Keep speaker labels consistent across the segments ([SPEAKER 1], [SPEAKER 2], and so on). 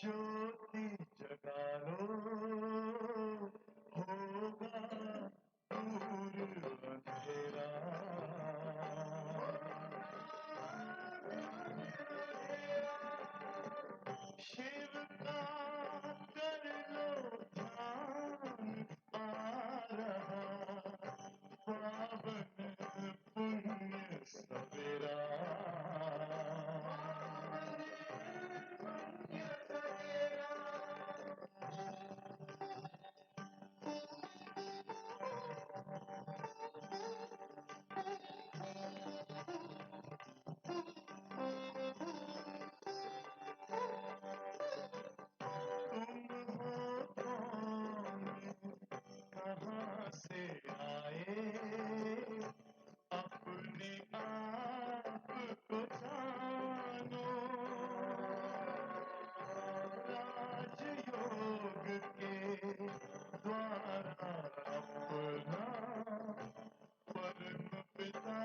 [SPEAKER 1] ज्योति जगा लो, होगा दूर अंधेरा। शिव का कर लो ध्यान, आ रहा पावन पुण्य सवेरा। तुम हो कौन, कहाँ से आए, अपने आप को जानो। राजयोग के द्वारा अपना परम पिता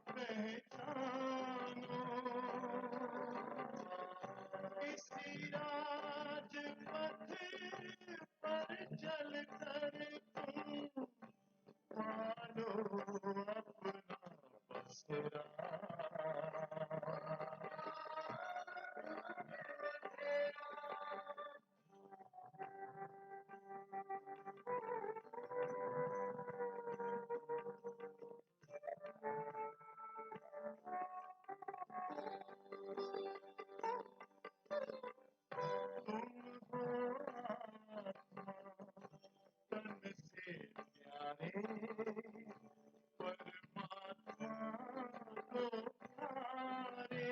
[SPEAKER 1] पहचानो। इसी राजपथ पर चल कर तुम पालो अपना बसेरा। तुम हो आत्मा तन से प्यारे, परमात्मा को प्यारे।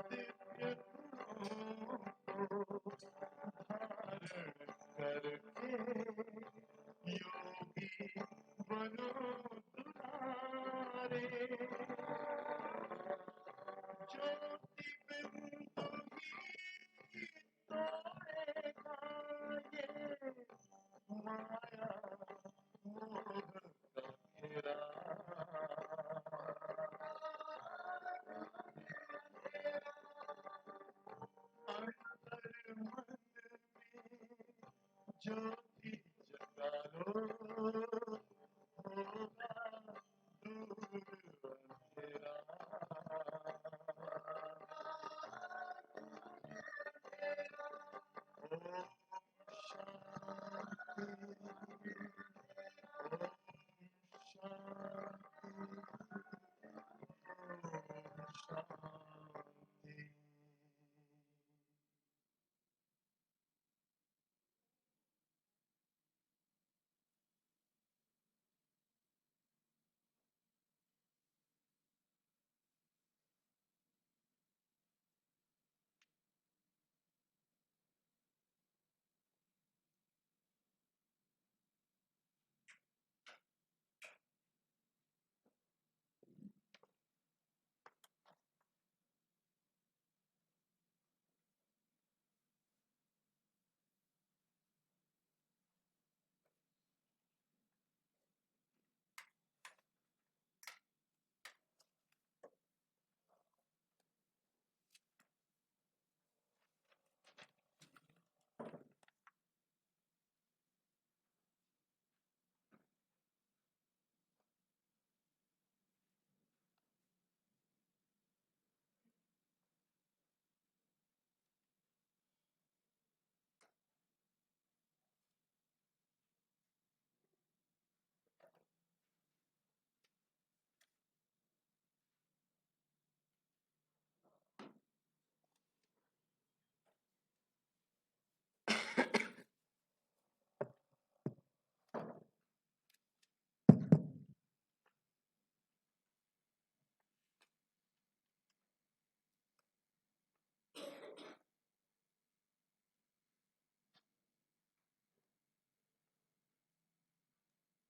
[SPEAKER 1] दिव्य गुणों को धारण करके योगी बनो दुलारे। ज्योति बिंदु ही तोड़ेगा ये माया मोह का घेरा। अंतर मन में ज्योति जगा लो, होगा दूर अंधेरा। ओम शांति, ओम शांति, ओम शांति।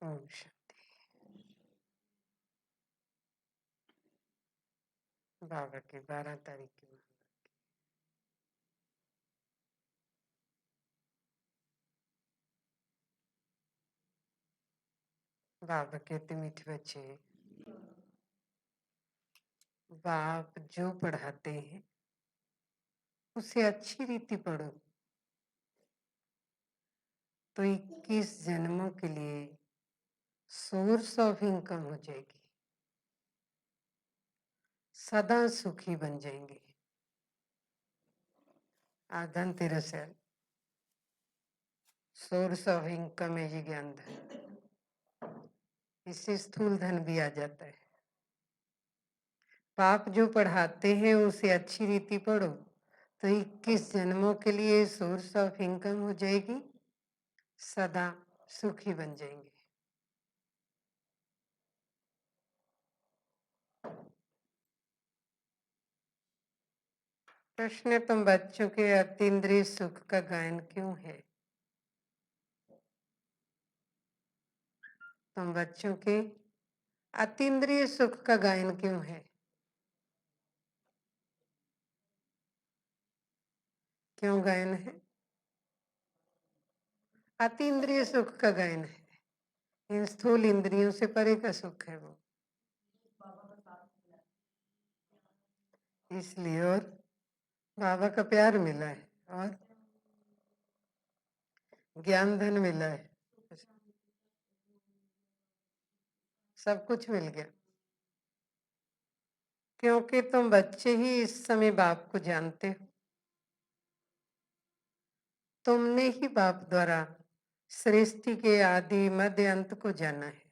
[SPEAKER 2] ओम शांति। बाबा की 12 तारीख की बाबा कहते मीठे बच्चे, बाप जो पढ़ाते हैं उसे अच्छी रीति पढ़ो तो 21 जन्मों के लिए सोर्स ऑफ इनकम हो जाएगी, सदा सुखी बन जाएंगे। धनतेरस है, सोर्स ऑफ इनकम है ये ज्ञान धन, इससे स्थूल धन भी आ जाता है। पाप जो पढ़ाते हैं उसे अच्छी रीति पढ़ो तो 21 जन्मों के लिए सोर्स ऑफ इनकम हो जाएगी, सदा सुखी बन जाएंगे। प्रश्न, तुम बच्चों के अतीन्द्रिय सुख का गायन क्यों है? तुम बच्चों के अतीन्द्रिय सुख का गायन क्यों है? क्यों गायन है? अतीन्द्रिय सुख का गायन है, इन स्थूल इंद्रियों से परे का सुख है वो, इसलिए। और बाबा का प्यार मिला है और ज्ञान धन मिला है, सब कुछ मिल गया। क्योंकि तुम बच्चे ही इस समय बाप को जानते हो, तुमने ही बाप द्वारा सृष्टि के आदि मध्य अंत को जाना है।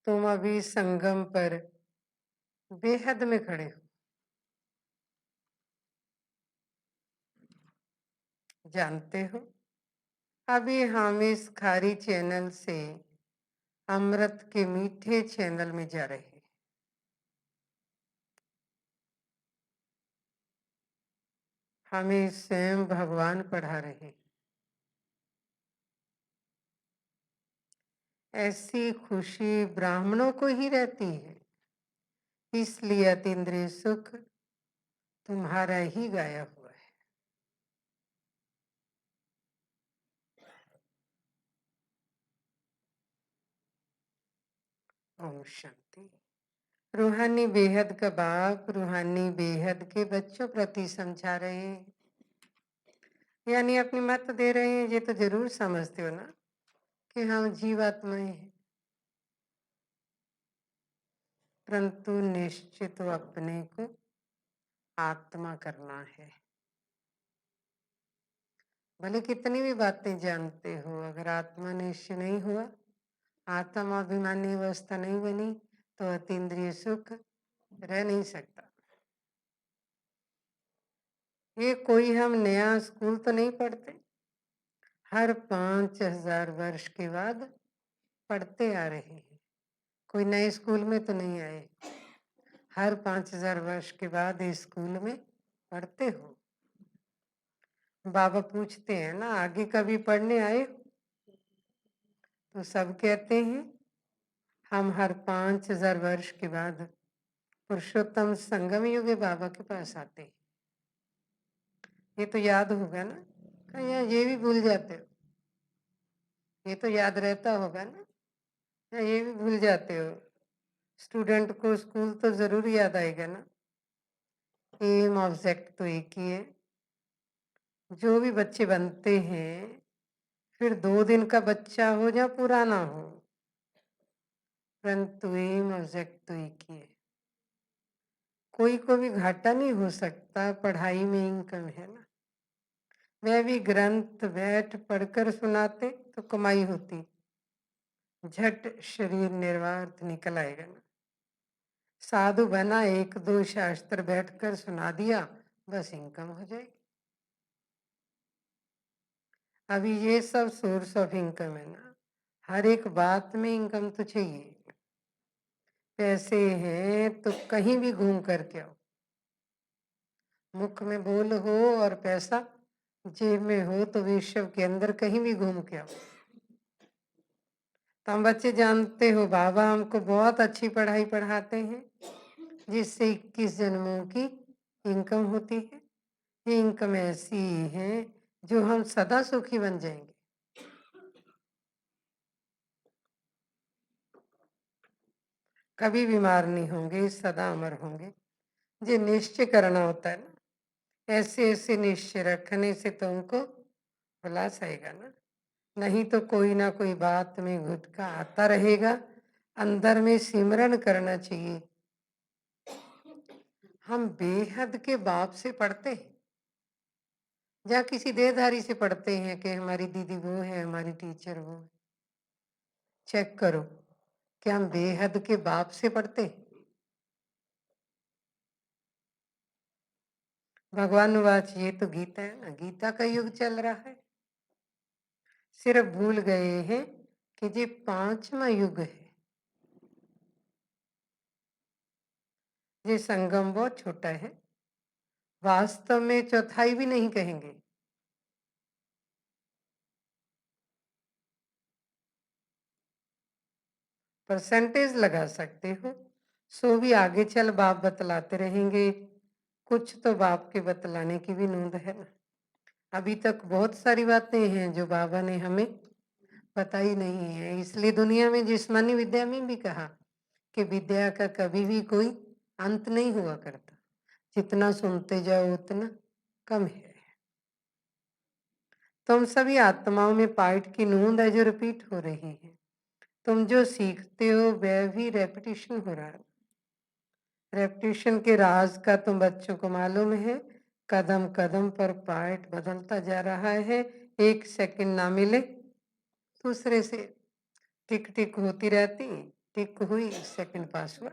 [SPEAKER 2] तुम अभी संगम पर बेहद में खड़े हो, जानते हो। अभी हम इस खारी चैनल से अमृत के मीठे चैनल में जा रहे हैं। हमें स्वयं भगवान पढ़ा रहे हैं। ऐसी खुशी ब्राह्मणों को ही रहती है, इसलिए अतीन्द्रिय सुख तुम्हारा ही गाया हुआ है। ओम शांति। रूहानी बेहद का बाप रूहानी बेहद के बच्चों प्रति समझा रहे हैं, यानी अपनी मत दे रहे हैं। ये तो जरूर समझते हो ना कि हम जीवात्माएं हैं, परंतु निश्चित तो अपने को आत्मा करना है। भले कितनी भी बातें जानते हो, अगर आत्मा निश्चय नहीं हुआ, आत्मा अभिमानी अवस्था नहीं बनी, तो अतीन्द्रिय सुख रह नहीं सकता। ये कोई हम नया स्कूल तो नहीं पढ़ते, हर 5000 वर्ष के बाद पढ़ते आ रहे हैं। कोई नए स्कूल में तो नहीं आए, हर 5000 वर्ष के बाद इस स्कूल में पढ़ते हो। बाबा पूछते हैं ना, आगे कभी पढ़ने आए? तो सब कहते हैं हम हर 5000 वर्ष के बाद पुरुषोत्तम संगम युग बाबा के पास आते हैं। ये तो याद होगा ना, कहीं ये भी भूल जाते हो? ये तो याद रहता होगा ना, या ये भी भूल जाते हो? स्टूडेंट को स्कूल तो जरूर याद आएगा ना। एम ऑब्जेक्ट तो एक ही है। जो भी बच्चे बनते हैं, फिर 2 दिन का बच्चा हो या पुराना हो, परंतु एम ऑब्जेक्ट तो एक ही है। कोई को भी घाटा नहीं हो सकता, पढ़ाई में इनकम है ना। वह भी ग्रंथ बैठ पढ़कर सुनाते तो कमाई होती, झट शरीर निर्वात निकल आएगा ना। साधु बना, 1-2 शास्त्र बैठकर सुना दिया, बस इनकम हो जाएगी। अभी ये सब सोर्स ऑफ इनकम है ना, हर एक बात में इनकम तो चाहिए। पैसे हैं तो कहीं भी घूम करके आओ, मुख में बोल हो और पैसा जेब में हो तो विश्व के अंदर कहीं भी घूम के आओ। तो हम बच्चे जानते हो, बाबा हमको बहुत अच्छी पढ़ाई पढ़ाते हैं, जिससे 21 जन्मों की इनकम होती है। ये इनकम ऐसी है जो हम सदा सुखी बन जाएंगे। कभी बीमार नहीं होंगे, सदा अमर होंगे। ये निश्चय करना होता है ना, ऐसे ऐसे निश्चय रखने से तुमको उल्लास आएगा ना। नहीं तो कोई ना कोई बात में गुटका आता रहेगा। अंदर में सिमरन करना चाहिए। हम बेहद के बाप से पढ़ते हैं या किसी देहधारी से पढ़ते हैं कि हमारी दीदी वो है, हमारी टीचर वो है। चेक करो, क्या हम बेहद के बाप से पढ़ते हैं? भगवान वाच, ये तो गीता है ना, गीता का युग चल रहा है। सिर्फ भूल गए हैं कि ये 5वां युग है। ये संगम बहुत छोटा है, वास्तव में चौथाई भी नहीं कहेंगे। परसेंटेज लगा सकते हो। सो भी आगे चल बाप बतलाते रहेंगे। कुछ तो बाप के बतलाने की भी नोंद है ना। अभी तक बहुत सारी बातें हैं जो बाबा ने हमें बताई नहीं है। इसलिए दुनिया में जिस्मानी विद्या में भी कहा कि विद्या का कभी भी कोई अंत नहीं हुआ करता। जितना सुनते जाओ उतना कम है। तुम सभी आत्माओं में पाठ की नोंद है जो रिपीट हो रही है। तुम जो सीखते हो वह भी रेपिटेशन हो रहा है। रेपिटेशन के राज का तुम बच्चों को मालूम है। कदम कदम पर पाठ बदलता जा रहा है। एक सेकंड ना मिले दूसरे से टिक टिक होती रहती। टिक हुई, सेकंड पास हुआ।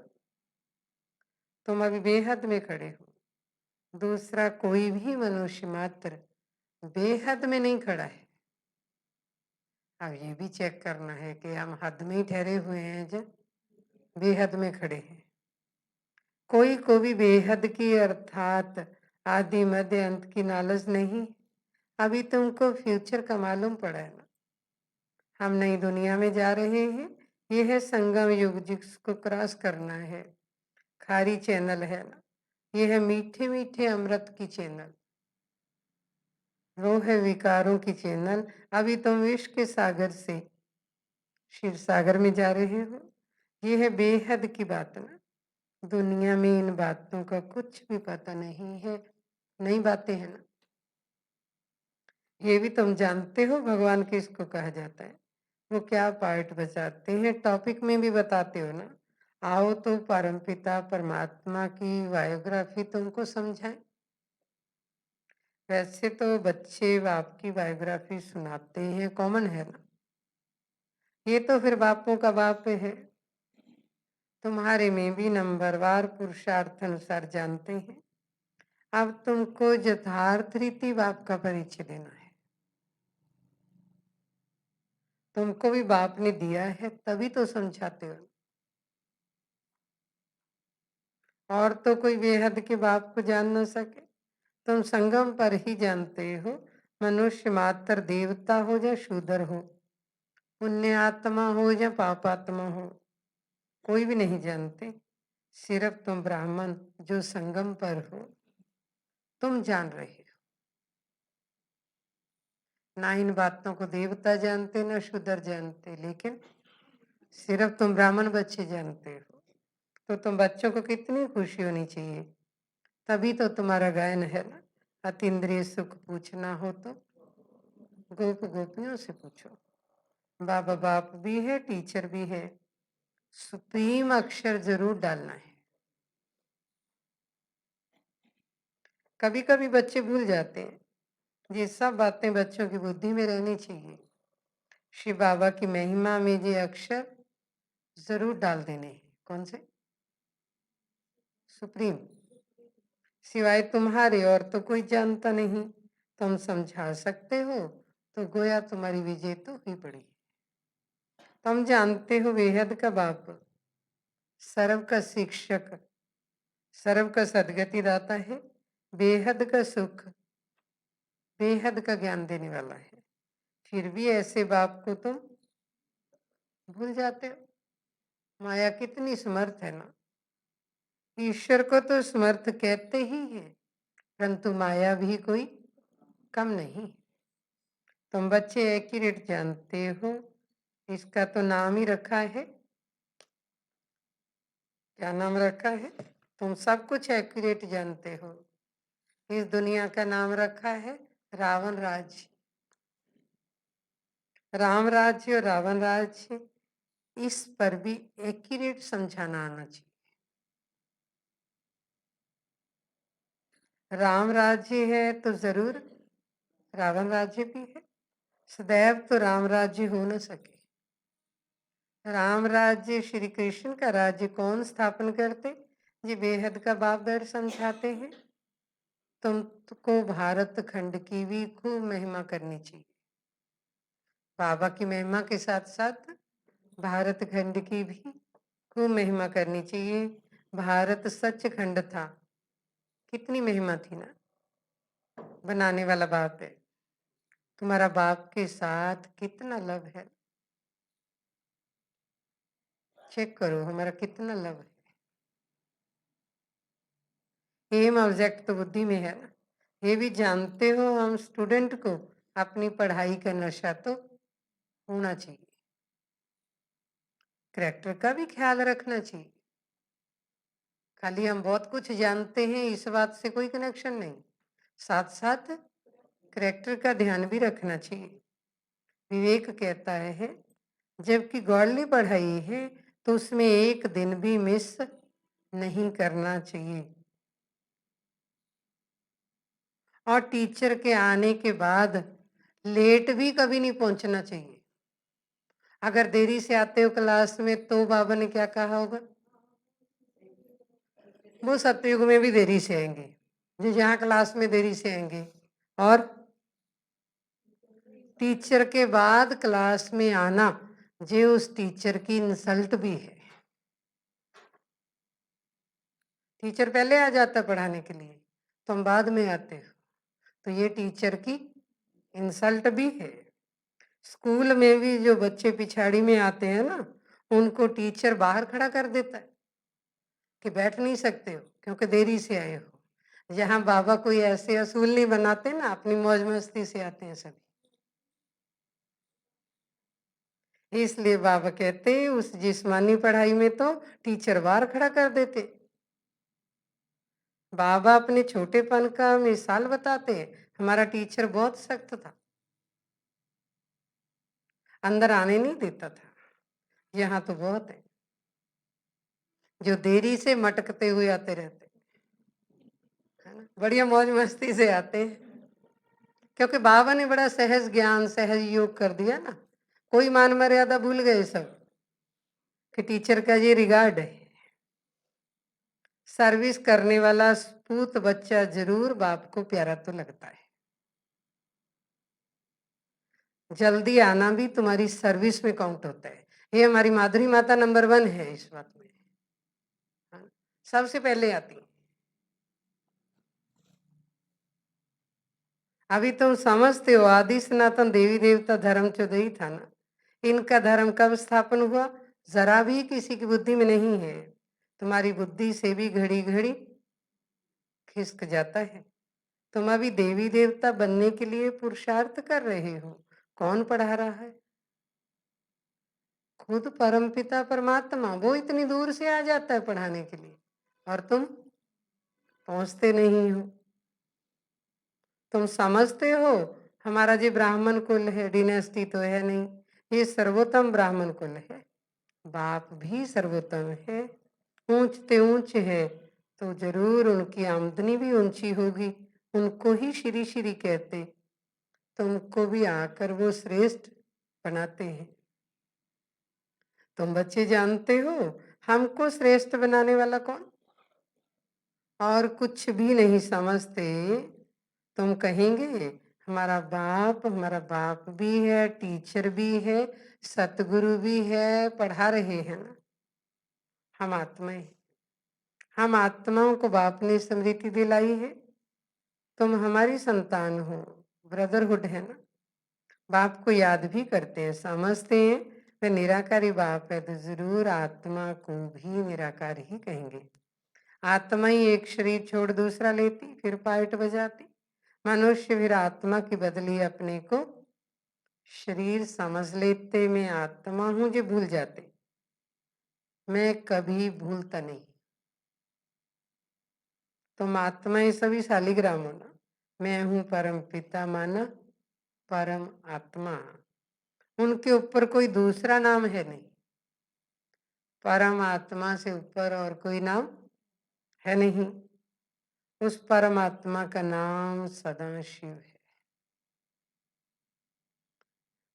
[SPEAKER 2] तुम अभी बेहद में खड़े हो। दूसरा कोई भी मनुष्य मात्र बेहद में नहीं खड़ा है। अब ये भी चेक करना है कि हम हद में ही ठहरे हुए हैं जब बेहद में खड़े हैं। कोई को भी बेहद की अर्थात आदि मध्य अंत की नॉलेज नहीं। अभी तुमको फ्यूचर का मालूम पड़ा है ना। हम नई दुनिया में जा रहे हैं। यह है संगम युग जिसको क्रॉस करना है। खारी चैनल है ना, यह है मीठे मीठे अमृत की चैनल। वो है विकारों की चैनल। अभी तुम विश्व के सागर से क्षीर सागर में जा रहे हो। यह है बेहद की बात ना। दुनिया में इन बातों का कुछ भी पता नहीं है। नई बातें हैं ना। ये भी तुम जानते हो भगवान किसको कहा जाता है। वो क्या पार्ट बचाते हैं, टॉपिक में भी बताते हो ना। आओ तो परमपिता परमात्मा की बायोग्राफी तुमको समझाएं। वैसे तो बच्चे बाप की बायोग्राफी सुनाते हैं, कॉमन है ना। ये तो फिर बापों का बाप है। तुम्हारे में भी नंबरवार पुरुषार्थ अनुसार जानते हैं। अब तुमको यथार्थ रीति बाप का परिचय देना है। तुमको भी बाप ने दिया है तभी तो समझाते हो। और तो कोई बेहद के बाप को जान न सके। तुम संगम पर ही जानते हो। मनुष्य मात्र देवता हो या शूद्र हो, पुण्य आत्मा हो या पापात्मा हो, कोई भी नहीं जानते। सिर्फ तुम ब्राह्मण जो संगम पर हो तुम जान रहे हो। ना इन बातों को देवता जानते ना शूद्र जानते, लेकिन सिर्फ तुम ब्राह्मण बच्चे जानते हो। तो तुम बच्चों को कितनी खुशी होनी चाहिए। तभी तो तुम्हारा गायन है ना। अतीन्द्रिय सुख पूछना हो तो गोप गोपियों से पूछो। बाबा बाप भी है, टीचर भी है। सुप्रीम अक्षर जरूर डालना है। कभी कभी बच्चे भूल जाते हैं। ये सब बातें बच्चों की बुद्धि में रहनी चाहिए। शिव बाबा की महिमा में ये अक्षर जरूर डाल देने हैं। कौन से? सुप्रीम। सिवाय तुम्हारे और तो कोई जानता नहीं। तुम समझा सकते हो तो गोया तुम्हारी विजय तो हुई पड़ी। तुम जानते हो बेहद का बाप सर्व का शिक्षक, सर्व का सदगति दाता है। बेहद का सुख, बेहद का ज्ञान देने वाला है। फिर भी ऐसे बाप को तुम भूल जाते हो। माया कितनी समर्थ है ना। ईश्वर को तो समर्थ कहते ही हैं, परंतु माया भी कोई कम नहीं। तुम बच्चे एक्यूरेट जानते हो। इसका तो नाम ही रखा है क्या नाम रखा है? तुम सब कुछ एक्यूरेट जानते हो। इस दुनिया का नाम रखा है रावण राज्य। राम राज्य और रावण राज्य, इस पर भी एक्यूरेट समझाना आना चाहिए। राम राज्य है तो जरूर रावण राज्य भी है। सदैव तो राम राज्य हो न सके। राम राज्य श्री कृष्ण का राज्य कौन स्थापन करते? जी बेहद का बाप दर समझाते हैं तुमको भारत खंड की भी खूब महिमा करनी चाहिए। बाबा की महिमा के साथ साथ भारत खंड की भी खूब महिमा करनी चाहिए। भारत सच खंड था, कितनी महिमा थी ना। बनाने वाला बाप है, तुम्हारा बाप के साथ कितना लव है। चेक करो हमारा कितना लव है। एम ऑब्जेक्ट तो बुद्धि में है ना। ये भी जानते हो हम स्टूडेंट को अपनी पढ़ाई का नशा तो होना चाहिए, करेक्टर का भी ख्याल रखना चाहिए। खाली हम बहुत कुछ जानते हैं इस बात से कोई कनेक्शन नहीं, साथ साथ करेक्टर का ध्यान भी रखना चाहिए। विवेक कहता है जबकि गौरली पढ़ाई है तो उसमें एक दिन भी मिस नहीं करना चाहिए। और टीचर के आने के बाद लेट भी कभी नहीं पहुंचना चाहिए। अगर देरी से आते हो क्लास में तो बाबा ने क्या कहा होगा? वो सतयुग में भी देरी से आएंगे, जो जहाँ क्लास में देरी से आएंगे। और टीचर के बाद क्लास में आना जो उस टीचर की इंसल्ट भी है। टीचर पहले आ जाता पढ़ाने के लिए, तुम बाद में आते हो, तो ये टीचर की इंसल्ट भी है। स्कूल में भी जो बच्चे पिछाड़ी में आते हैं ना, उनको टीचर बाहर खड़ा कर देता है कि बैठ नहीं सकते हो क्योंकि देरी से आए हो। जहाँ बाबा कोई ऐसे असूल नहीं बनाते ना, अपनी मौज मस्ती से आते हैं सभी। इसलिए बाबा कहते उस जिस्मानी पढ़ाई में तो टीचर बाहर खड़ा कर देते। बाबा अपने छोटेपन का मिसाल बताते हैं, हमारा टीचर बहुत सख्त था, अंदर आने नहीं देता था। यहाँ तो बहुत है जो देरी से मटकते हुए आते रहते है ना, बढ़िया मौज मस्ती से आते हैं क्योंकि बाबा ने बड़ा सहज ज्ञान सहज योग कर दिया ना। कोई मान मर्यादा भूल गए सब कि टीचर का ये रिगार्ड है। सर्विस करने वाला पूत बच्चा जरूर बाप को प्यारा तो लगता है। जल्दी आना भी तुम्हारी सर्विस में काउंट होता है। ये हमारी माधुरी माता नंबर 1 है इस बात में, हाँ, सबसे पहले आती है। अभी तुम समझते हो आदि सनातन देवी देवता धर्म चौदही था ना, इनका धर्म कब स्थापन हुआ? जरा भी किसी की बुद्धि में नहीं है। तुम्हारी बुद्धि से भी घड़ी घड़ी खिसक जाता है। तुम अभी देवी देवता बनने के लिए पुरुषार्थ कर रहे हो, कौन पढ़ा रहा है? खुद परमपिता परमात्मा, वो इतनी दूर से आ जाता है पढ़ाने के लिए और तुम पहुंचते नहीं हो। तुम समझते हो हमारा जो ब्राह्मण कुल है, डिनेस्टी तो है नहीं, ये सर्वोत्तम ब्राह्मण कुल है। बाप भी सर्वोत्तम है, ऊंचते ऊंच है तो जरूर उनकी आमदनी भी ऊंची होगी। उनको ही श्री श्री कहते, तुमको भी आकर वो श्रेष्ठ बनाते हैं। तुम बच्चे जानते हो हमको श्रेष्ठ बनाने वाला कौन? और कुछ भी नहीं समझते। तुम कहेंगे हमारा बाप भी है, टीचर भी है, सतगुरु भी है, पढ़ा रहे हैं ना। हम आत्माएं, हम आत्माओं को बाप ने स्मृति दिलाई है। तुम हमारी संतान हो, ब्रदरहुड है ना। बाप को याद भी करते हैं, समझते हैं वे निराकारी बाप है तो जरूर आत्मा को भी निराकार ही कहेंगे। आत्मा ही एक शरीर छोड़ दूसरा लेती फिर पाइट बजाती। मनुष्य फिर आत्मा की बदली अपने को शरीर समझ लेते। मैं आत्मा हूं जो भूल जाते, मैं कभी भूलता नहीं। तुम आत्माएं सभी शालिग्राम हो ना। मैं हूं परम पिता माना परम आत्मा। उनके ऊपर कोई दूसरा नाम है नहीं। परम आत्मा से ऊपर और कोई नाम है नहीं। उस परमात्मा का नाम सदाशिव है।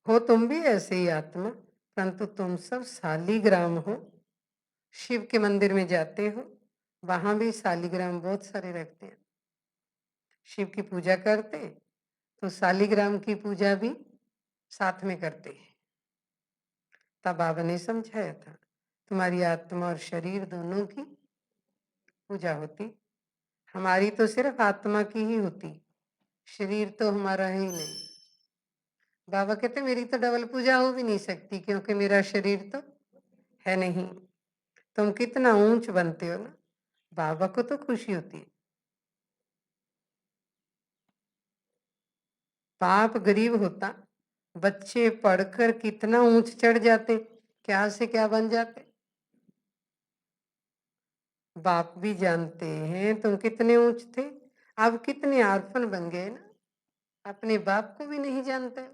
[SPEAKER 2] हो तुम भी ऐसे ही आत्मा, परंतु तुम सब शालिग्राम हो। शिव के मंदिर में जाते हो, वहां भी शालिग्राम बहुत सारे रखते हैं। शिव की पूजा करते तो शालिग्राम की पूजा भी साथ में करते हैं। तब बाबा ने समझाया था तुम्हारी आत्मा और शरीर दोनों की पूजा होती। हमारी तो सिर्फ आत्मा की ही होती, शरीर तो हमारा है ही नहीं। बाबा कहते मेरी तो डबल पूजा हो भी नहीं सकती, क्योंकि मेरा शरीर तो है नहीं। तुम कितना ऊंच बनते हो ना, बाबा को तो खुशी होती है। बाप गरीब होता, बच्चे पढ़कर कितना ऊंच चढ़ जाते, क्या से क्या बन जाते। बाप भी जानते हैं तुम कितने ऊंच थे, अब कितने आर्फन बन गए ना, अपने बाप को भी नहीं जानते।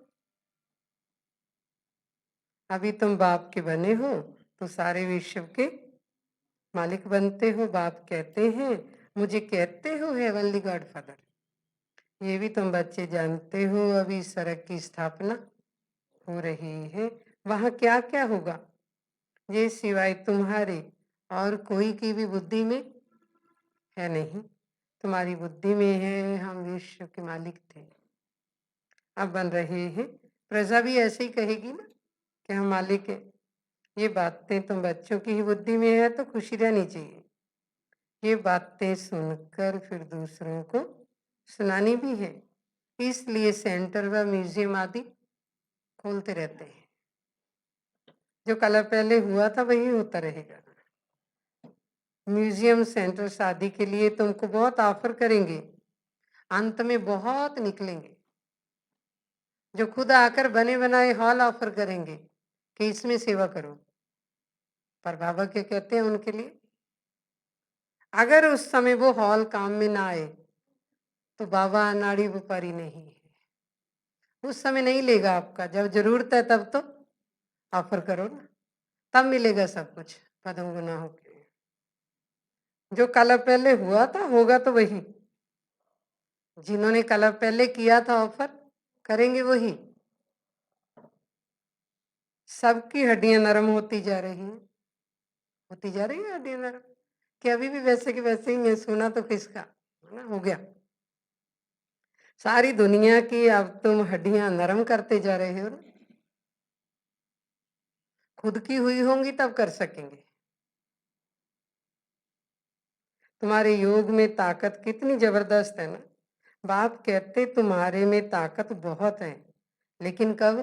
[SPEAKER 2] अभी तुम बाप के बने हो तो सारे विश्व के मालिक बनते हो। बाप कहते हैं मुझे कहते हो हेवनली गॉड फादर। ये भी तुम बच्चे जानते हो, अभी सड़क की स्थापना हो रही है। वहां क्या क्या होगा ये सिवाय तुम्हारे और कोई की भी बुद्धि में है नहीं। तुम्हारी बुद्धि में है हम विश्व के मालिक थे, अब बन रहे हैं। प्रजा भी ऐसे ही कहेगी ना कि हम मालिक है। ये बातें तुम बच्चों की ही बुद्धि में है तो खुशी रहनी चाहिए। ये बातें सुनकर फिर दूसरों को सुनानी भी है, इसलिए सेंटर व म्यूजियम आदि खोलते रहते हैं। जो कल पहले हुआ था वही होता रहेगा। म्यूजियम सेंटर शादी के लिए तुमको बहुत ऑफर करेंगे, अंत में बहुत निकलेंगे जो खुद आकर बने बनाए हॉल ऑफर करेंगे कि इसमें सेवा करो। पर बाबा क्या कहते हैं उनके लिए, अगर उस समय वो हॉल काम में ना आए तो बाबा अनाड़ी व्यापारी नहीं है। उस समय नहीं लेगा आपका, जब जरूरत है तब तो ऑफर करो ना, तब मिलेगा सब कुछ पदम गुना होके। जो कल पहले हुआ था होगा तो वही, जिन्होंने कल पहले किया था ऑफर करेंगे वही। सबकी हड्डियां नरम होती जा रही हैं, होती जा रही है हड्डियां नरम। कि अभी भी वैसे के वैसे ही है, सुना तो किसका है ना, हो गया सारी दुनिया की। अब तुम हड्डियां नरम करते जा रहे हो ना, खुद की हुई होंगी तब कर सकेंगे। तुम्हारे योग में ताकत कितनी जबरदस्त है ना। बाप कहते तुम्हारे में ताकत बहुत है, लेकिन कब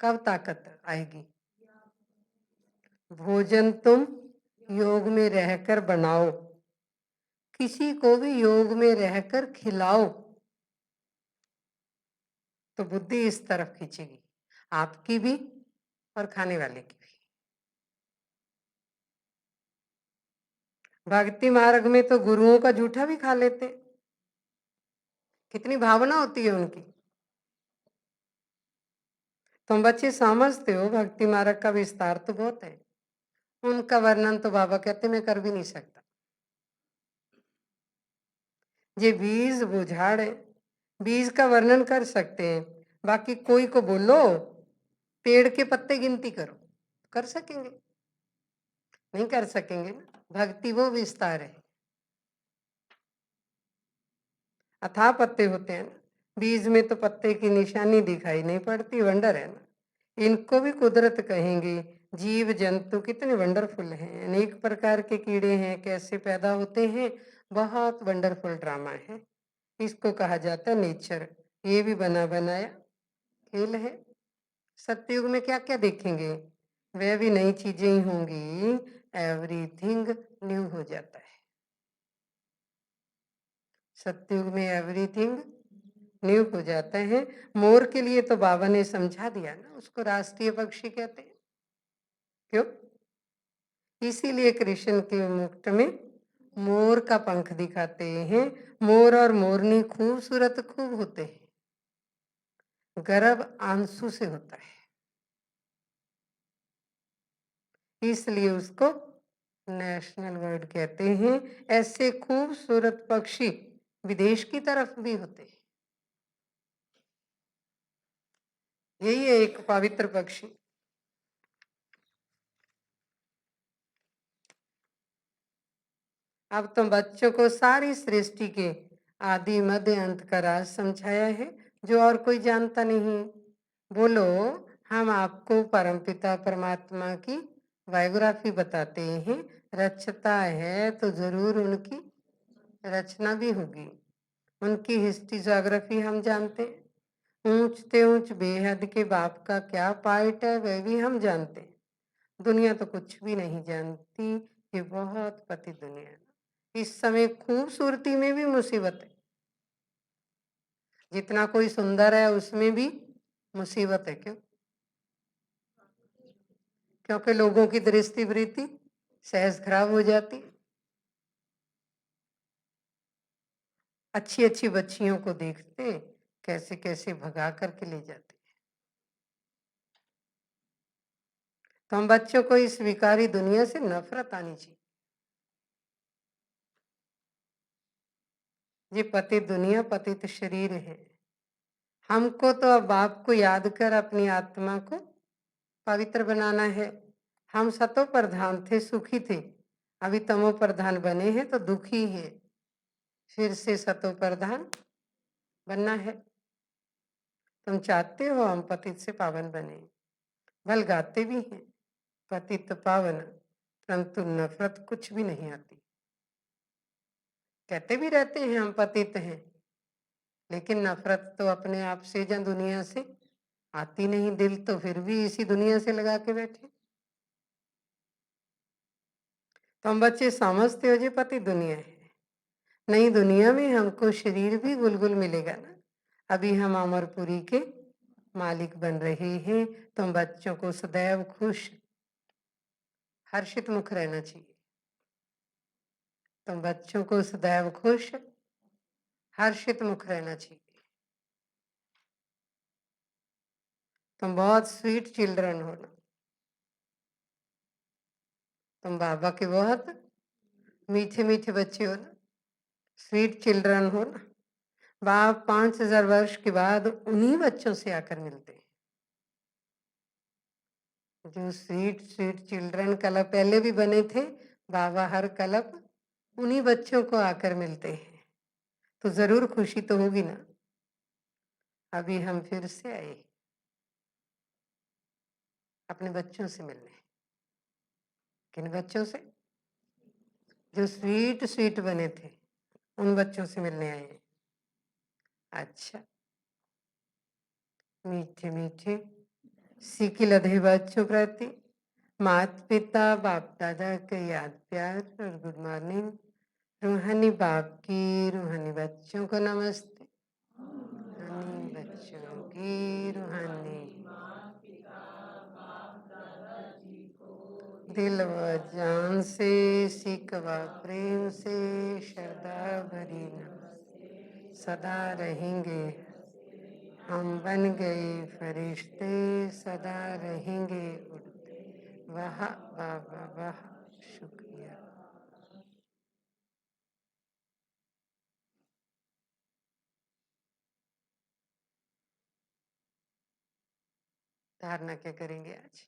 [SPEAKER 2] कब ताकत आएगी। भोजन तुम योग में रहकर बनाओ, किसी को भी योग में रहकर खिलाओ तो बुद्धि इस तरफ खींचेगी, आपकी भी और खाने वाले की भी। भक्ति मार्ग में तो गुरुओं का जूठा भी खा लेते, कितनी भावना होती है उनकी। तुम बच्चे समझते हो भक्ति मार्ग का विस्तार तो बहुत है, उनका वर्णन तो बाबा कहते मैं कर भी नहीं सकता। ये बीज वो झाड़ है, बीज का वर्णन कर सकते हैं, बाकी कोई को बोलो पेड़ के पत्ते गिनती करो, कर सकेंगे? नहीं कर सकेंगे ना। भक्ति वो विस्तार है, अथाह पत्ते होते हैं ना, बीज में तो पत्ते की निशानी दिखाई नहीं पड़ती, वंडर है ना। इनको भी कुदरत कहेंगे। जीव जंतु कितने वंडरफुल हैं, अनेक प्रकार के कीड़े हैं, कैसे पैदा होते हैं, बहुत वंडरफुल ड्रामा है। इसको कहा जाता है नेचर। ये भी बना बनाया खेल है। सत्युग में क्या क्या देखेंगे, वह भी नई चीजें ही होंगी। एवरीथिंग न्यू हो जाता है सत्युग में, एवरीथिंग न्यू हो जाता है। मोर के लिए तो बाबा ने समझा दिया ना, उसको राष्ट्रीय पक्षी कहते हैं। क्यों? इसीलिए कृष्ण के मुकुट में मोर का पंख दिखाते हैं। मोर और मोरनी खूबसूरत खूब होते हैं। गर्भ आंसू से होता है, इसलिए उसको नेशनल बर्ड कहते हैं। ऐसे खूबसूरत पक्षी विदेश की तरफ भी होते हैं। यही है एक पवित्र पक्षी। अब तो बच्चों को सारी सृष्टि के आदि मध्य अंत का राज समझाया है, जो और कोई जानता नहीं। बोलो, हम आपको परमपिता परमात्मा की बायोग्राफी बताते हैं। रचता है तो जरूर उनकी रचना भी होगी। उनकी हिस्ट्री ज्योग्राफी हम जानते हैं। ऊंच ते ऊंच बेहद के बाप का क्या पार्ट है वह भी हम जानते हैं। दुनिया तो कुछ भी नहीं जानती। ये बहुत पति दुनिया है। इस समय खूबसूरती में भी मुसीबत है। जितना कोई सुंदर है उसमें भी मुसीबत है। क्यों? क्योंकि लोगों की दृष्टि वृत्ति सहज खराब हो जाती। अच्छी अच्छी बच्चियों को देखते कैसे कैसे भगा करके ले जाते। तो हम बच्चों को इस विकारी दुनिया से नफरत आनी चाहिए। ये पतित दुनिया पतित शरीर है। हमको तो अब बाप को याद कर अपनी आत्मा को पवित्र बनाना है। हम सतो प्रधान थे, सुखी थे। अभी तमो प्रधान बने हैं तो दुखी है। फिर से सतो प्रधान बनना है। तुम चाहते हो हम पतित से पावन बने। भल गाते भी हैं पतित पावन, परंतु नफरत कुछ भी नहीं आती। कहते भी रहते हैं हम पतित हैं, लेकिन नफरत तो अपने आप से या दुनिया से आती नहीं। दिल तो फिर भी इसी दुनिया से लगा के बैठे। तो हम बच्चे समझते हो जी पति दुनिया है। नई दुनिया में हमको शरीर भी गुलगुल मिलेगा ना। अभी हम अमरपुरी के मालिक बन रहे हैं। तो बच्चों को सदैव खुश हर्षित मुख रहना चाहिए। तो बच्चों को सदैव खुश हर्षित मुख रहना चाहिए। तुम बहुत स्वीट चिल्ड्रन हो ना। तुम बाबा के बहुत मीठे मीठे बच्चे हो ना, स्वीट चिल्ड्रन हो ना। बाप 5000 वर्ष के बाद उन्हीं बच्चों से आकर मिलते हैं जो स्वीट स्वीट चिल्ड्रन कल्प पहले भी बने थे। बाबा हर कल्प उन्हीं बच्चों को आकर मिलते हैं। तो जरूर खुशी तो होगी ना। अभी हम फिर से आए अपने बच्चों से मिलने। किन बच्चों से? जो स्वीट स्वीट बने थे, उन बच्चों से मिलने आए हैं। अच्छा, मीठे मीठे सीखी लधे बच्चों प्रति माता पिता बाप दादा के याद प्यार और गुड मॉर्निंग। रूहानी बाप की रूहानी बच्चों को नमस्ते। रूहानी बच्चों की रूहानी दिल व जान से सीख व प्रेम से श्रद्धा भरी नमस्ते। सदा रहेंगे हम बन गए फरिश्ते, सदा रहेंगे उड़ते। वाह वाह वाह वाह, शुक्रिया। धारणा क्या करेंगे आज?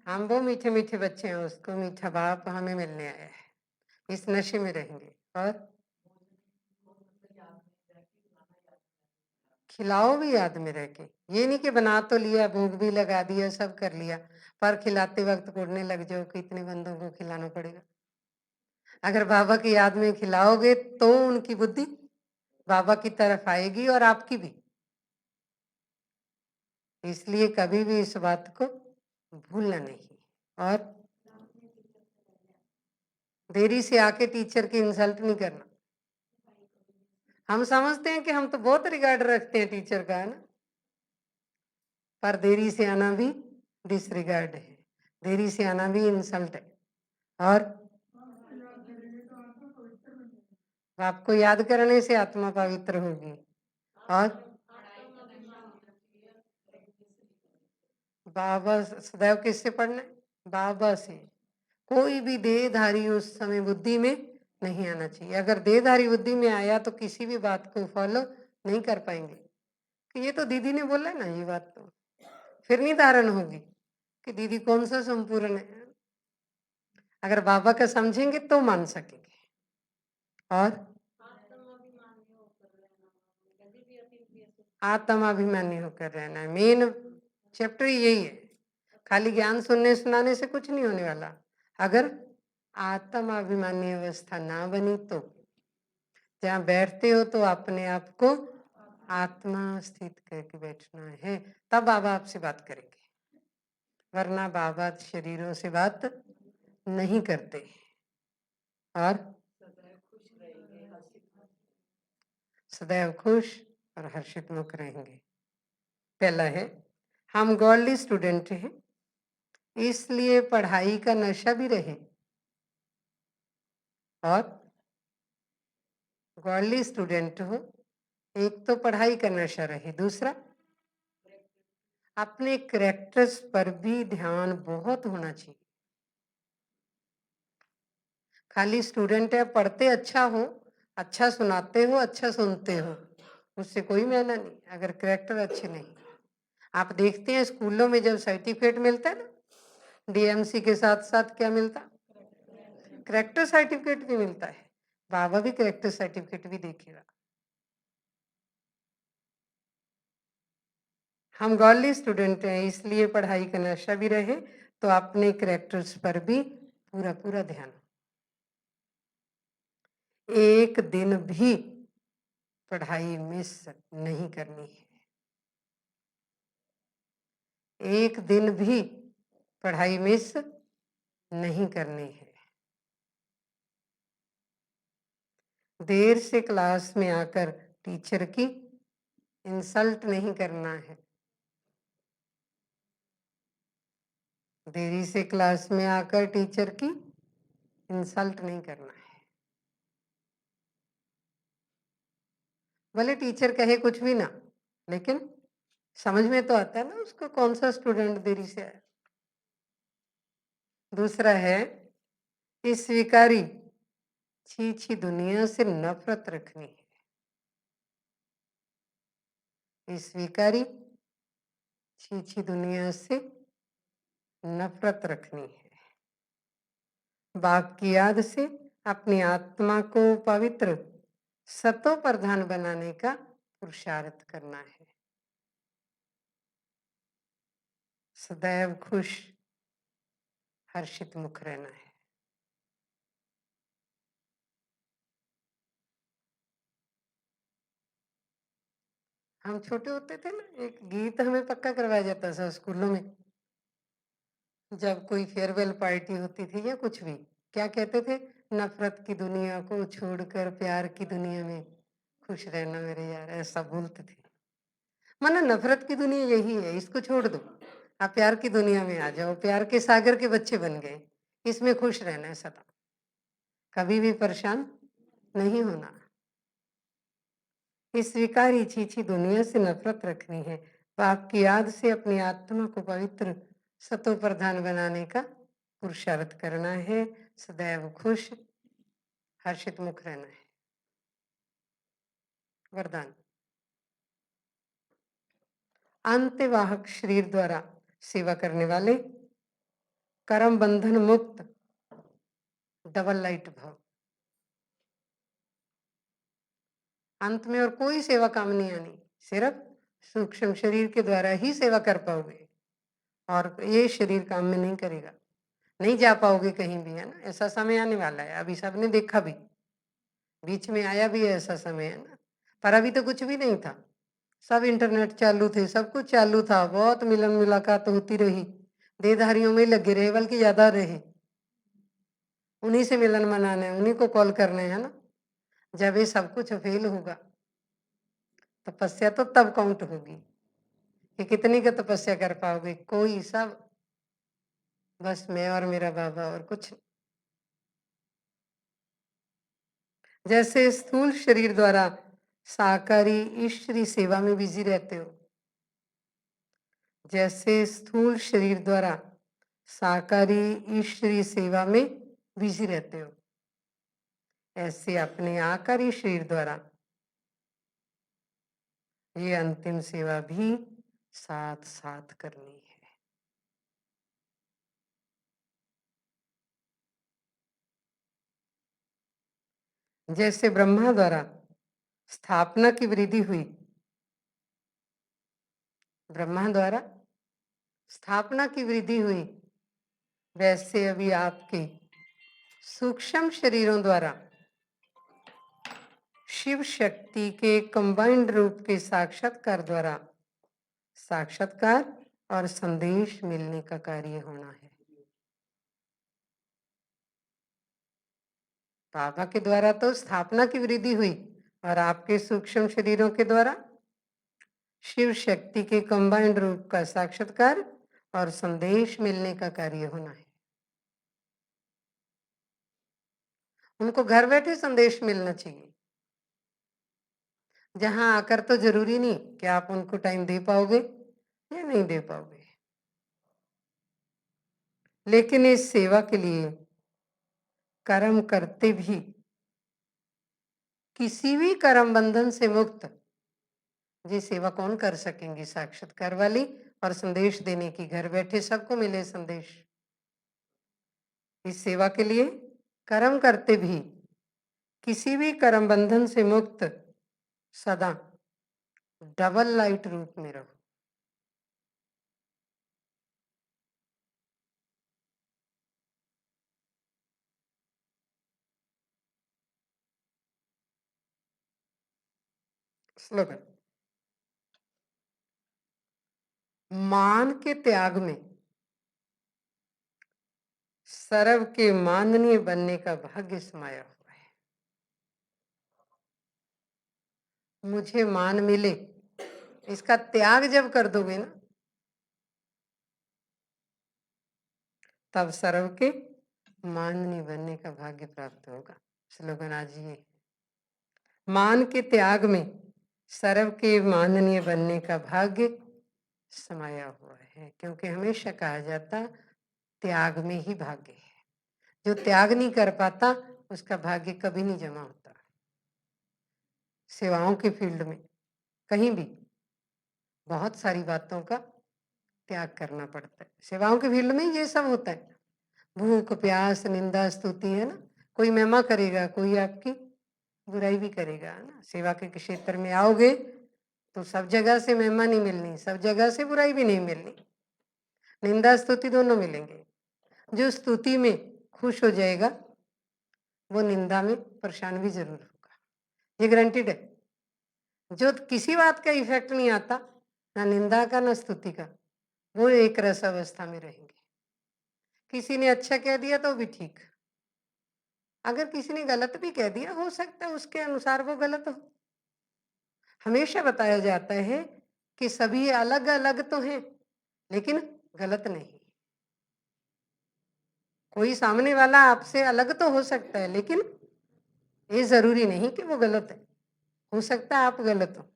[SPEAKER 2] हम वो मीठे मीठे बच्चे हैं, उसको मीठा बाप हमें मिलने आया है। इस नशे में रहेंगे और खिलाओ भी याद में रह के। ये नहीं कि बना तो लिया, भूख भी लगा दिया, सब कर लिया, पर खिलाते वक्त उड़ने लग जाओ कि इतने बंदों को खिलाना पड़ेगा। अगर बाबा की याद में खिलाओगे तो उनकी बुद्धि बाबा की तरफ आएगी और आपकी भी। इसलिए कभी भी इस बात को भूलना नहीं। और देरी से आके टीचर की इंसल्ट नहीं करना। हम समझते हैं कि हम तो बहुत रिगार्ड रखते हैं टीचर का, है ना, पर देरी से आना भी डिसरिगार्ड है, देरी से आना भी इंसल्ट है। और आपको याद करने से आत्मा पवित्र होगी। और बाबा सदैव किससे पढ़ना है? बाबा से। कोई भी देहधारी उस समय बुद्धि में नहीं आना चाहिए। अगर देहधारी बुद्धि में आया तो किसी भी बात को फॉलो नहीं कर पाएंगे कि ये तो दीदी ने बोला ना, ये बात तो फिर नहीं धारण होगी कि दीदी कौन सा संपूर्ण है। अगर बाबा का समझेंगे तो मान सकेंगे। और आत्माभिमानी होकर रहना है। मेन चैप्टर यही है। खाली ज्ञान सुनने सुनाने से कुछ नहीं होने वाला। अगर आत्माभिमानी अवस्था ना बनी तो जहाँ बैठते हो तो अपने आप को आत्मा स्थित करके बैठना है, तब बाबा आपसे बात करेंगे। वरना बाबा शरीरों से बात नहीं करते। और सदैव खुश और हर्षित मुख रहेंगे। पहला है, हम गॉडली स्टूडेंट हैं, इसलिए पढ़ाई का नशा भी रहे। और गॉडली स्टूडेंट हो, एक तो पढ़ाई का नशा रहे, दूसरा अपने करेक्टर्स पर भी ध्यान बहुत होना चाहिए। खाली स्टूडेंट है, पढ़ते अच्छा हो, अच्छा सुनाते हो, अच्छा सुनते हो, उससे कोई मायना नहीं अगर करेक्टर अच्छे नहीं। आप देखते हैं स्कूलों में जब सर्टिफिकेट मिलता है ना, डीएमसी के साथ साथ क्या मिलता? करेक्टर सर्टिफिकेट भी मिलता है। बाबा भी करेक्टर सर्टिफिकेट भी देखेगा। हम गॉडली स्टूडेंट हैं, इसलिए पढ़ाई का नशा भी रहे, तो अपने करेक्टर्स पर भी पूरा पूरा ध्यान। एक दिन भी पढ़ाई मिस नहीं करनी है। एक दिन भी पढ़ाई मिस नहीं करनी है। देर से क्लास में आकर टीचर की इंसल्ट नहीं करना है। देरी से क्लास में आकर टीचर की इंसल्ट नहीं करना है। भले टीचर कहे कुछ भी ना, लेकिन समझ में तो आता है ना उसको कौन सा स्टूडेंट देरी से आया। दूसरा है, इस स्वीकारी छी दुनिया से नफरत रखनी है। इस स्वीकारी छी दुनिया से नफरत रखनी है। बाप की याद से अपनी आत्मा को पवित्र सतो प्रधान बनाने का पुरुषार्थ करना है। सदैव खुश हर्षित मुख रहना है। हम छोटे होते थे ना, एक गीत हमें पक्का करवाया जाता था स्कूलों में, जब कोई फेयरवेल पार्टी होती थी या कुछ भी। क्या कहते थे? नफरत की दुनिया को छोड़कर प्यार की दुनिया में खुश रहना मेरे यार, ऐसा बोलते थे। माना नफरत की दुनिया यही है, इसको छोड़ दो, आप प्यार की दुनिया में आ जाओ। प्यार के सागर के बच्चे बन गए, इसमें खुश रहना है सदा, कभी भी परेशान नहीं होना। इस स्वीकारी छी दुनिया से नफरत रखनी है। पाप की याद से अपनी आत्मा को पवित्र सतो प्रधान बनाने का पुरुषार्थ करना है। सदैव खुश हर्षित मुख रहना है। वरदान, अंत्यवाहक शरीर द्वारा सेवा करने वाले कर्म बंधन मुक्त डबल लाइट भाव। अंत में और कोई सेवा काम नहीं आनी, सिर्फ सूक्ष्म शरीर के द्वारा ही सेवा कर पाओगे, और ये शरीर काम में नहीं करेगा, नहीं जा पाओगे कहीं भी, है ना। ऐसा समय आने वाला है, अभी सबने देखा भी, बीच में आया भी ऐसा समय, है ना। पर अभी तो कुछ भी नहीं था, सब इंटरनेट चालू थे, सब कुछ चालू था, बहुत मिलन मुलाकात होती रही, देहधारियों में लगे रहे, बल्कि ज्यादा रहे, उन्हीं से मिलन मनाने, उन्हीं को कॉल करने, है ना। जब ये सब कुछ फेल होगा, तपस्या तो तब काउंट होगी कि कितनी का तपस्या कर पाओगे। कोई सब बस मैं और मेरा बाबा और कुछ नहीं। जैसे स्थूल शरीर द्वारा साकारी ईश्वरी सेवा में बिजी रहते हो, जैसे स्थूल शरीर द्वारा साकारी ईश्वरी सेवा में बिजी रहते हो, ऐसे अपने आकारी शरीर द्वारा ये अंतिम सेवा भी साथ साथ करनी है। जैसे ब्रह्मा द्वारा स्थापना की वृद्धि हुई, ब्रह्मा द्वारा स्थापना की वृद्धि हुई, वैसे अभी आपके सूक्ष्म शरीरों द्वारा शिव शक्ति के कंबाइंड रूप के साक्षात्कार द्वारा साक्षात्कार और संदेश मिलने का कार्य होना है। बाबा के द्वारा तो स्थापना की वृद्धि हुई और आपके सूक्ष्म शरीरों के द्वारा शिव शक्ति के कंबाइंड रूप का साक्षात्कार और संदेश मिलने का कार्य होना है। उनको घर बैठे संदेश मिलना चाहिए। जहां आकर तो जरूरी नहीं कि आप उनको टाइम दे पाओगे या नहीं दे पाओगे, लेकिन इस सेवा के लिए कर्म करते भी किसी भी कर्म बंधन से मुक्त ये सेवा कौन कर सकेंगे? साक्षात्कार वाली और संदेश देने की, घर बैठे सबको मिले संदेश। इस सेवा के लिए कर्म करते भी किसी भी कर्म बंधन से मुक्त सदा डबल लाइट रूप में रहो। स्लोगन, मान के त्याग में सर्व के माननीय बनने का भाग्य समाया हुआ है। मुझे मान मिले, इसका त्याग जब कर दोगे ना, तब सर्व के माननीय बनने का भाग्य प्राप्त होगा। स्लोगन आज ये, मान के त्याग में सर्व के माननीय बनने का भाग्य समाया हुआ है, क्योंकि हमेशा कहा जाता त्याग में ही भाग्य है। जो त्याग नहीं कर पाता उसका भाग्य कभी नहीं जमा होता। सेवाओं के फील्ड में कहीं भी बहुत सारी बातों का त्याग करना पड़ता है। सेवाओं के फील्ड में ये सब होता है, भूख प्यास निंदा स्तुति, है ना। कोई महिमा करेगा, कोई आपकी बुराई भी करेगा, है ना। सेवा के क्षेत्र में आओगे तो सब जगह से महिमा नहीं मिलनी, सब जगह से बुराई भी नहीं मिलनी, निंदा स्तुति दोनों मिलेंगे। जो स्तुति में खुश हो जाएगा वो निंदा में परेशान भी जरूर होगा, ये गारंटीड है। जो किसी बात का इफेक्ट नहीं आता, ना निंदा का ना स्तुति का, वो एक रस अवस्था में रहेंगे। किसी ने अच्छा कह दिया तो भी ठीक, अगर किसी ने गलत भी कह दिया हो सकता है उसके अनुसार वो गलत हो। हमेशा बताया जाता है कि सभी अलग अलग तो हैं लेकिन गलत नहीं। कोई सामने वाला आपसे अलग तो हो सकता है लेकिन ये जरूरी नहीं कि वो गलत है, हो सकता है आप गलत हो।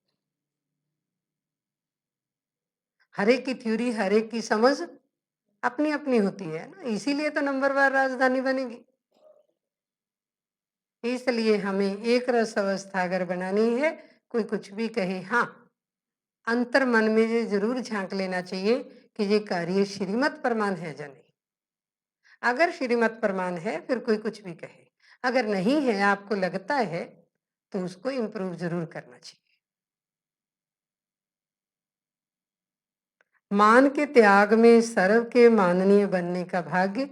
[SPEAKER 2] हर एक की थ्योरी, हर एक की समझ अपनी अपनी होती है ना, इसीलिए तो नंबरवार राजधानी बनेगी। इसलिए हमें एक रस अवस्था अगर बनानी है, कोई कुछ भी कहे, हाँ अंतर मन में ये जरूर झांक लेना चाहिए कि ये कार्य श्रीमत प्रमाण है या नहीं। अगर श्रीमत प्रमाण है फिर कोई कुछ भी कहे, अगर नहीं है आपको लगता है तो उसको इम्प्रूव जरूर करना चाहिए। मान के त्याग में सर्व के माननीय बनने का भाग्य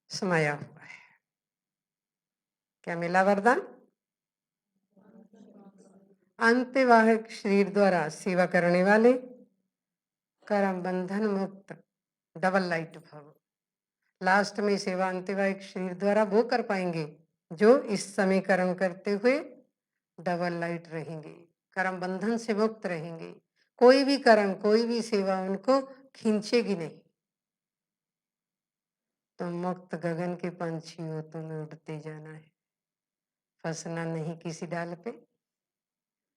[SPEAKER 2] समाया हुआ है। क्या मिला वरदान? अंत्यवाहक शरीर द्वारा सेवा करने वाले कर्म बंधन मुक्त डबल लाइट भव। लास्ट में सेवा अंत्यवाहिक शरीर द्वारा वो कर पाएंगे जो इस समय कर्म करते हुए डबल लाइट रहेंगे, कर्म बंधन से मुक्त रहेंगे। कोई भी कर्म, कोई भी सेवा उनको खींचेगी नहीं। तुम मुक्त गगन के पंछी हो, तुम्हें उड़ते जाना है, फंसना नहीं किसी डाल पे,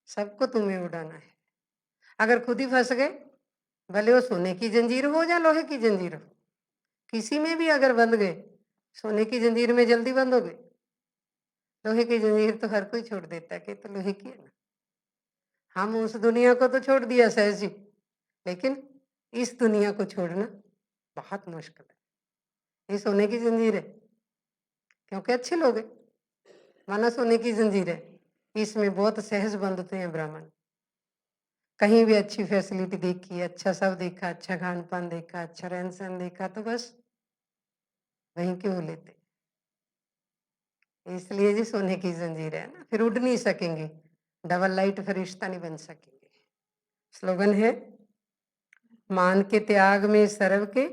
[SPEAKER 2] सबको तुम्हें उड़ाना है। अगर खुद ही फंस गए, भले वो सोने की जंजीर हो या लोहे की जंजीर हो, किसी में भी अगर बंध गए, सोने की जंजीर में जल्दी बंधोगे, लोहे की जंजीर तो हर कोई छोड़ देता है कि तो लोहे की है ना। हम उस दुनिया को तो छोड़ दिया सहज जी, लेकिन इस दुनिया को छोड़ना बहुत मुश्किल है। ये सोने की जंजीर है, क्योंकि अच्छे लोग हैं, माना सोने की जंजीर है, इसमें बहुत सहज बंधते हैं ब्राह्मण। कहीं भी अच्छी फैसिलिटी देखी, अच्छा सब देखा, अच्छा खान पान देखा, अच्छा रहन सहन देखा, तो बस वहीं के हो लेते। इसलिए जी सोने की जंजीर है ना, फिर उड़ नहीं सकेंगे, डबल लाइट फरिश्ता नहीं बन सकेंगे। स्लोगन है, मान के त्याग में सर्व के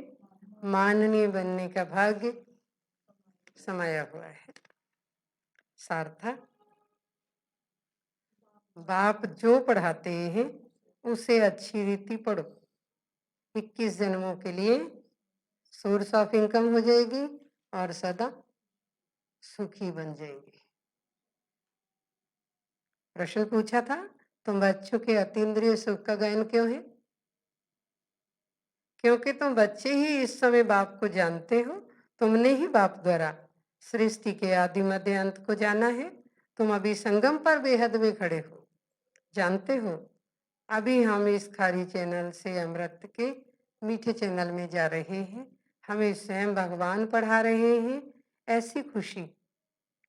[SPEAKER 2] माननीय बनने का भाग्य समाया हुआ है। सार्थक, बाप जो पढ़ाते हैं उसे अच्छी रीति पढ़ो, 21 जन्मों के लिए सोर्स ऑफ इनकम हो जाएगी और सदा सुखी बन जाएंगे। प्रश्न पूछा था, तुम बच्चों के अतीन्द्रिय सुख का गायन क्यों है? क्योंकि तुम बच्चे ही इस समय बाप को जानते हो, तुमने ही बाप द्वारा सृष्टि के आदि मध्य अंत को जाना है। तुम अभी संगम पर बेहद में खड़े हो, जानते हो अभी हम इस खारी चैनल से अमृत के मीठे चैनल में जा रहे हैं, हमें स्वयं भगवान पढ़ा रहे हैं। ऐसी खुशी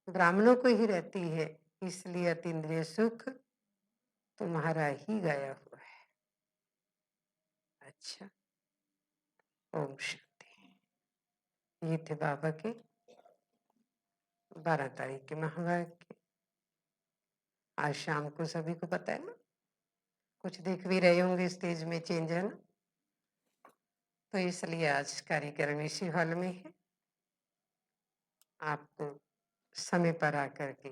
[SPEAKER 2] ब्राह्मणों को ही रहती है, इसलिए अतीन्द्रिय सुख तुम्हारा ही गाया हुआ है। अच्छा, ओम शांति। ये थे बाबा के 12 तारीख के महावाक्य। आज शाम को सभी को पता है ना, कुछ देख भी रहे होंगे स्टेज में चेंज है ना, तो इसलिए आज कार्यक्रम इसी हॉल में है। आपको समय पर आकर के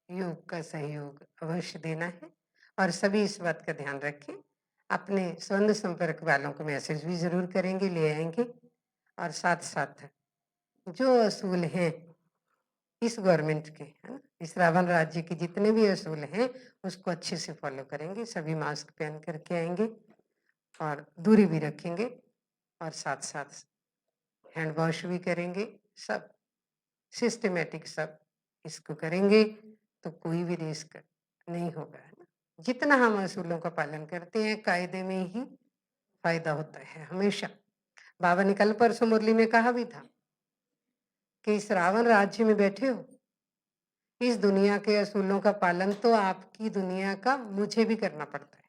[SPEAKER 2] योग का सहयोग अवश्य देना है और सभी इस बात का ध्यान रखें, अपने स्वर्ण संपर्क वालों को मैसेज भी जरूर करेंगे, ले आएंगे। और साथ साथ जो असूल हैं इस गवर्नमेंट के, है ना, इस रावण राज्य के जितने भी असूल हैं उसको अच्छे से फॉलो करेंगे, सभी मास्क पहन करके आएंगे और दूरी भी रखेंगे और साथ साथ हैंड वॉश भी करेंगे, सब सिस्टमेटिक सब इसको करेंगे तो कोई भी रिस्क नहीं होगा, है ना। जितना हम असूलों का पालन करते हैं कायदे में ही फायदा होता है हमेशा। बाबा ने कल परसों मुरली में कहा भी था कि इस रावण राज्य में बैठे हो, इस दुनिया के असूलों का पालन तो आपकी दुनिया का मुझे भी करना पड़ता है,